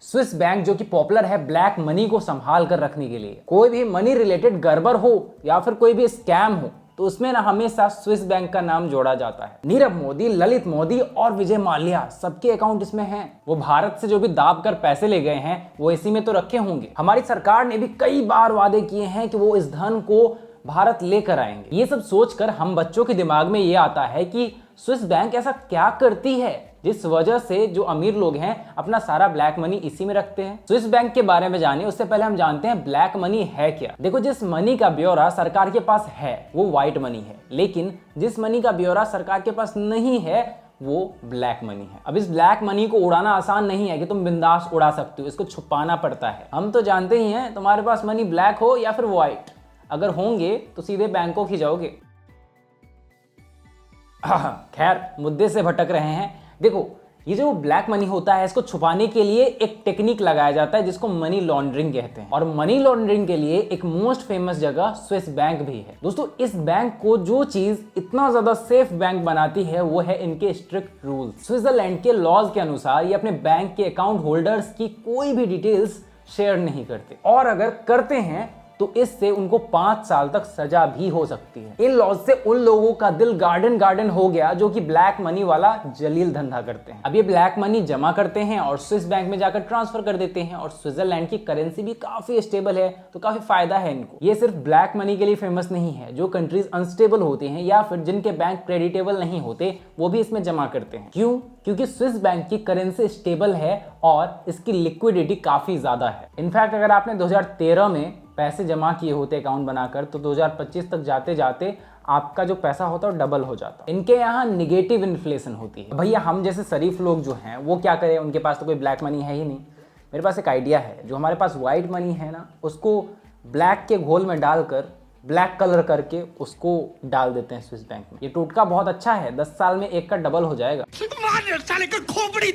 Swiss bank जो कि popular है ब्लैक मनी को संभाल कर रखने के लिए। कोई भी मनी रिलेटेड गड़बड़ हो या फिर कोई भी स्कैम हो तो उसमें ना हमेशा स्विस बैंक का नाम जोड़ा जाता है। नीरव मोदी, ललित मोदी और विजय माल्या सबके अकाउंट इसमें हैं। वो भारत से जो भी दाब कर पैसे ले गए हैं वो इसी में तो रखे होंगे। हमारी सरकार ने भी कई बार वादे किए हैं कि वो इस धन को भारत लेकर आएंगे। ये सब सोचकर हम बच्चों के दिमाग में ये आता है कि स्विस बैंक ऐसा क्या करती है जिस वजह से जो अमीर लोग हैं अपना सारा ब्लैक मनी इसी में रखते हैं। स्विस बैंक के बारे में जाने उससे पहले हम जानते हैं ब्लैक मनी है क्या। देखो, जिस मनी का ब्यौरा सरकार के पास है वो व्हाइट मनी है, लेकिन जिस मनी का ब्यौरा सरकार के पास नहीं है वो ब्लैक मनी है। अब इस ब्लैक मनी को उड़ाना आसान नहीं है कि तुम बिंदास उड़ा सकते हो, इसको छुपाना पड़ता है। हम तो जानते ही हैं तुम्हारे पास मनी ब्लैक हो या फिर व्हाइट, अगर होंगे तो सीधे बैंकों की जाओगे। खैर, मुद्दे से भटक रहे हैं। देखो, ये जो ब्लैक मनी होता है इसको छुपाने के लिए एक टेक्निक लगाया जाता है जिसको मनी लॉन्ड्रिंग कहते हैं। और मनी लॉन्ड्रिंग के लिए एक मोस्ट फेमस जगह स्विस बैंक भी है। दोस्तों, इस बैंक को जो चीज इतना ज्यादा सेफ बैंक बनाती है वो है इनके स्ट्रिक्ट रूल्स। स्विट्जरलैंड के लॉज के अनुसार ये अपने बैंक के अकाउंट होल्डर्स की कोई भी डिटेल्स शेयर नहीं करते, और अगर करते हैं तो इससे उनको 5 साल तक सजा भी हो सकती है। इन लॉज से उन लोगों का दिल गार्डन गार्डन हो गया जो कि ब्लैक मनी वाला जलील धंधा करते हैं। अब ये ब्लैक मनी जमा करते हैं और स्विस बैंक में जाकर ट्रांसफर कर देते हैं, और स्विट्जरलैंड की करेंसी भी काफी स्टेबल है तो काफी फायदा है इनको। ये सिर्फ ब्लैक मनी के लिए फेमस नहीं है, जो कंट्रीज अनस्टेबल होते हैं या फिर जिनके बैंक क्रेडिटेबल नहीं होते वो भी इसमें जमा करते हैं। क्यों? क्योंकि स्विस बैंक की करेंसी स्टेबल है और इसकी लिक्विडिटी काफी ज्यादा है। इनफैक्ट अगर आपने 2013 में पैसे जमा किए होते अकाउंट बनाकर तो 2025 तक जाते जाते आपका जो पैसा होता है वो डबल हो जाता है। इनके यहाँ निगेटिव इन्फ्लेशन होती है। भैया, हम जैसे शरीफ लोग जो हैं वो क्या करें, उनके पास तो कोई ब्लैक मनी है ही नहीं। मेरे पास एक आइडिया है, जो हमारे पास व्हाइट मनी है ना उसको ब्लैक के घोल में डालकर ब्लैक कलर करके उसको डाल देते हैं स्विस बैंक में। ये टोटका बहुत अच्छा है, 10 साल में एक का डबल हो जाएगा। साले का खोपड़ी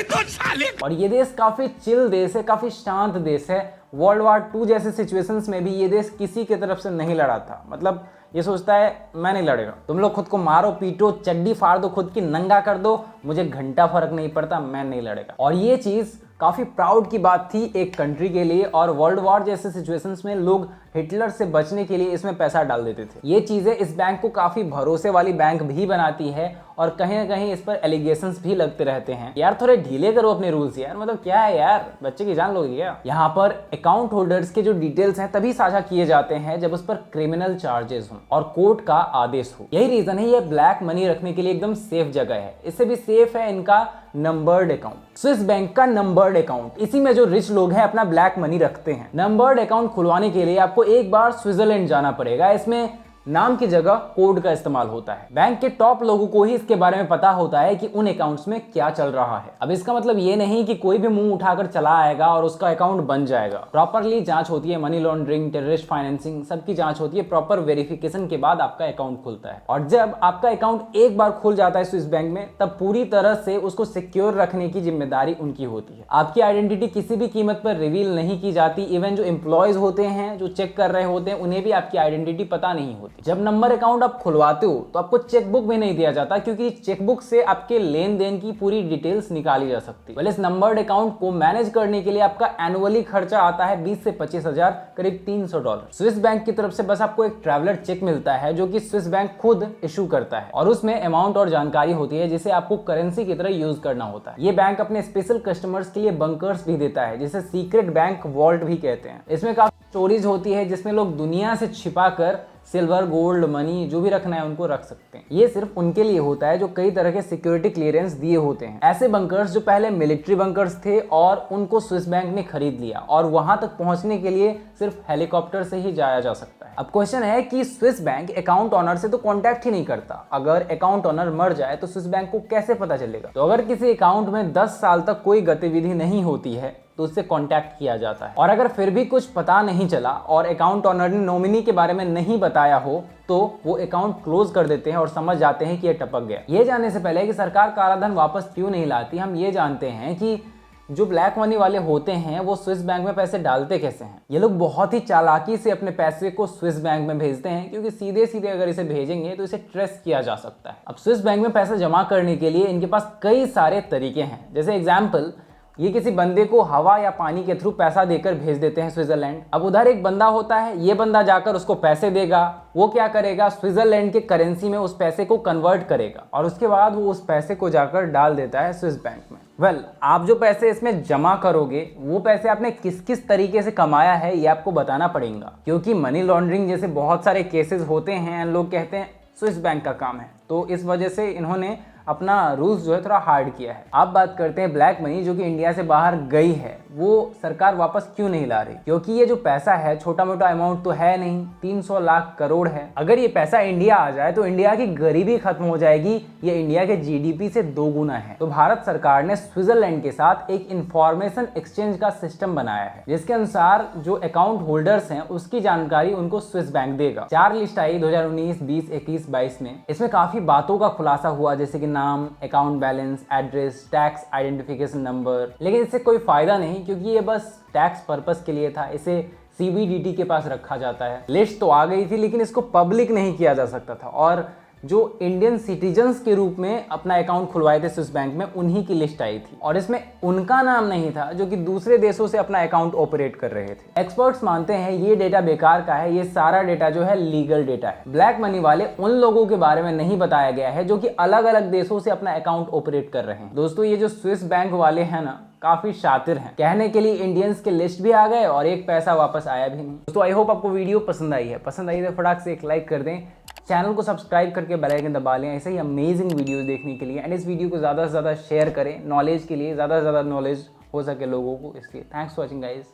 तोड़ साले। और ये देश काफी चिल देश है, काफी शांत देश है। वर्ल्ड वॉर 2 जैसे सिचुएशंस में भी ये देश किसी की तरफ से नहीं लड़ा था। मतलब ये सोचता है मैं नहीं लड़ेगा, तुम लोग खुद को मारो पीटो, चड्डी फाड़ दो, खुद की नंगा कर दो, मुझे घंटा फर्क नहीं पड़ता, मैं नहीं लड़ेगा। और ये चीज काफी प्राउड की बात थी एक कंट्री के लिए। और वर्ल्ड वॉर जैसे सिचुएशंस में लोग हिटलर से बचने के लिए इसमें पैसा डाल देते थे। ये चीजें इस बैंक को काफी भरोसे वाली बैंक भी बनाती है, और कहीं ना कहीं इस पर एलिगेशंस भी लगते रहते हैं। यार थोड़े ढीले करो अपने रूल्स यार, मतलब क्या है यार, बच्चे की जान लोगे क्या। यहाँ पर अकाउंट होल्डर्स के जो डिटेल्स हैं तभी साझा किए जाते हैं जब उस पर क्रिमिनल चार्जेस हों और कोर्ट का आदेश हो। यही रीजन है ये ब्लैक मनी रखने के लिए एकदम सेफ जगह है। इससे भी सेफ है इनका नंबर्ड अकाउंट, स्विस बैंक का नंबर्ड अकाउंट। इसी में जो रिच लोग हैं अपना ब्लैक मनी रखते हैं। नंबर्ड अकाउंट खुलवाने के लिए आपको एक बार स्विट्जरलैंड जाना पड़ेगा। इसमें नाम की जगह कोड का इस्तेमाल होता है। बैंक के टॉप लोगों को ही इसके बारे में पता होता है कि उन अकाउंट्स में क्या चल रहा है। अब इसका मतलब ये नहीं कि कोई भी मुंह उठाकर चला आएगा और उसका अकाउंट बन जाएगा। प्रॉपरली जांच होती है, मनी लॉन्ड्रिंग, टेररिस्ट फाइनेंसिंग सबकी जांच होती है। प्रॉपर वेरिफिकेशन के बाद आपका अकाउंट खुलता है। और जब आपका अकाउंट एक बार खुल जाता है स्विस बैंक में, तब पूरी तरह से उसको सिक्योर रखने की जिम्मेदारी उनकी होती है। आपकी आइडेंटिटी किसी भी कीमत पर रिवील नहीं की जाती। इवन जो एम्प्लॉयज होते हैं जो चेक कर रहे होते हैं उन्हें भी आपकी आइडेंटिटी पता नहीं होती। जब नंबर अकाउंट आप खुलवाते हो तो आपको चेकबुक भी नहीं दिया जाता, क्योंकि चेकबुक से आपके लेन देन की पूरी डिटेल्स निकाली जा सकती है। इस नंबर्ड अकाउंट को मैनेज करने के लिए आपका एनुअली खर्चा आता है 20 से 25 हजार, करीब $300। स्विस बैंक की तरफ से बस आपको एक ट्रैवलर चेक मिलता है जो कि स्विस बैंक खुद इशू करता है, और उसमें अमाउंट और जानकारी होती है जिसे आपको करेंसी की तरह यूज करना होता है। ये बैंक अपने स्पेशल कस्टमर्स के लिए बंकर्स भी देता है, जिसे सीक्रेट बैंक वॉल्ट भी कहते हैं। इसमें काफी स्टोरेज होती है जिसमें लोग दुनिया से छिपा कर सिल्वर, गोल्ड, मनी जो भी रखना है उनको रख सकते हैं। ये सिर्फ उनके लिए होता है जो कई तरह के सिक्योरिटी क्लियरेंस दिए होते हैं। ऐसे बंकर्स जो पहले मिलिट्री बंकर्स थे और उनको स्विस बैंक ने खरीद लिया, और वहां तक पहुंचने के लिए सिर्फ हेलीकॉप्टर से ही जाया जा सकता है। अब क्वेश्चन है कि स्विस बैंक अकाउंट ऑनर से तो कांटेक्ट ही नहीं करता। अगर अकाउंट ऑनर मर जाए तो स्विस बैंक को कैसे पता चलेगा? तो अगर किसी अकाउंट में 10 साल तक कोई गतिविधि नहीं होती है तो उससे कांटेक्ट किया जाता है। और अगर फिर भी कुछ पता नहीं चला और अकाउंट ऑनर ने नॉमिनी के बारे में नहीं बताया हो तो वो अकाउंट क्लोज कर देते हैं और समझ जाते हैं कि ये टपक गया। ये जानने से पहले कि सरकार कालाधन वापस क्यों नहीं लाती, हम ये जानते हैं कि जो ब्लैक मनी वाले होते हैं वो स्विस बैंक में पैसे डालते कैसे हैं। ये लोग बहुत ही चालाकी से अपने पैसे को स्विस बैंक में भेजते हैं, क्योंकि सीधे सीधे अगर इसे भेजेंगे तो इसे ट्रेस किया जा सकता है। अब स्विस बैंक में पैसा जमा करने के लिए इनके पास कई सारे तरीके हैं। जैसे एग्जाम्पल, ये किसी बंदे को हवा या पानी के थ्रू पैसा देकर भेज देते हैं स्विट्जरलैंड। अब उधर एक बंदा होता है, ये बंदा जाकर उसको पैसे देगा, वो क्या करेगा, स्विट्जरलैंड के करेंसी में उस पैसे को कन्वर्ट करेगा और उसके बाद वो उस पैसे को जाकर डाल देता है स्विस बैंक में। वेल, आप जो पैसे इसमें जमा करोगे वो पैसे आपने किस किस तरीके से कमाया है ये आपको बताना पड़ेगा, क्योंकि मनी लॉन्ड्रिंग जैसे बहुत सारे केसेस होते हैं, लोग कहते हैं स्विस बैंक का काम है, तो इस वजह से इन्होंने अपना रूल्स जो है थोड़ा हार्ड किया है। आप बात करते हैं ब्लैक मनी जो कि इंडिया से बाहर गई है, वो सरकार वापस क्यों नहीं ला रही, क्योंकि ये जो पैसा है छोटा मोटा अमाउंट तो है नहीं, 300 लाख करोड़ है। अगर ये पैसा इंडिया आ जाए तो इंडिया की गरीबी खत्म हो जाएगी, ये इंडिया के जीडीपी से 2 गुना है। तो भारत सरकार ने स्विट्जरलैंड के साथ एक इंफॉर्मेशन एक्सचेंज का सिस्टम बनाया है, जिसके अनुसार जो अकाउंट होल्डर्स हैं उसकी जानकारी उनको स्विस बैंक देगा। 4 लिस्ट आई 2019, 20, 21, 22 में। इसमें काफी बातों का खुलासा हुआ, जैसे कि नाम, account balance, address, tax identification number. लेकिन इससे कोई फायदा नहीं, क्योंकि ये बस टैक्स पर्पस के लिए था, इसे सीबीडीटी के पास रखा जाता है। लिस्ट तो आ गई थी लेकिन इसको पब्लिक नहीं किया जा सकता था, और जो इंडियन सिटीजन्स के रूप में अपना अकाउंट खुलवाए थे स्विस बैंक में, उन्हीं की लिस्ट आई थी और इसमें उनका नाम नहीं था जो कि दूसरे देशों से अपना अकाउंट ऑपरेट कर रहे थे। एक्सपर्ट्स मानते हैं ये डेटा बेकार का है, ये सारा डेटा जो है लीगल डेटा है। ब्लैक मनी वाले उन लोगों के बारे में नहीं बताया गया है जो कि अलग अलग देशों से अपना अकाउंट ऑपरेट कर रहे हैं। दोस्तों, ये जो स्विस बैंक वाले हैं ना, काफी शातिर हैं। कहने के लिए इंडियंस के लिस्ट भी आ गए और एक पैसा वापस आया भी नहीं। दोस्तों, आई होप आपको वीडियो पसंद आई है। पसंद आई तो फटाक से एक लाइक कर दें, चैनल को सब्सक्राइब करके बेल आइकन दबा लें ऐसे ही अमेजिंग वीडियोस देखने के लिए, एंड इस वीडियो को ज़्यादा से ज़्यादा शेयर करें, नॉलेज के लिए, ज़्यादा से ज़्यादा नॉलेज हो सके लोगों को। इसलिए thanks for watching guys,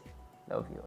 love you.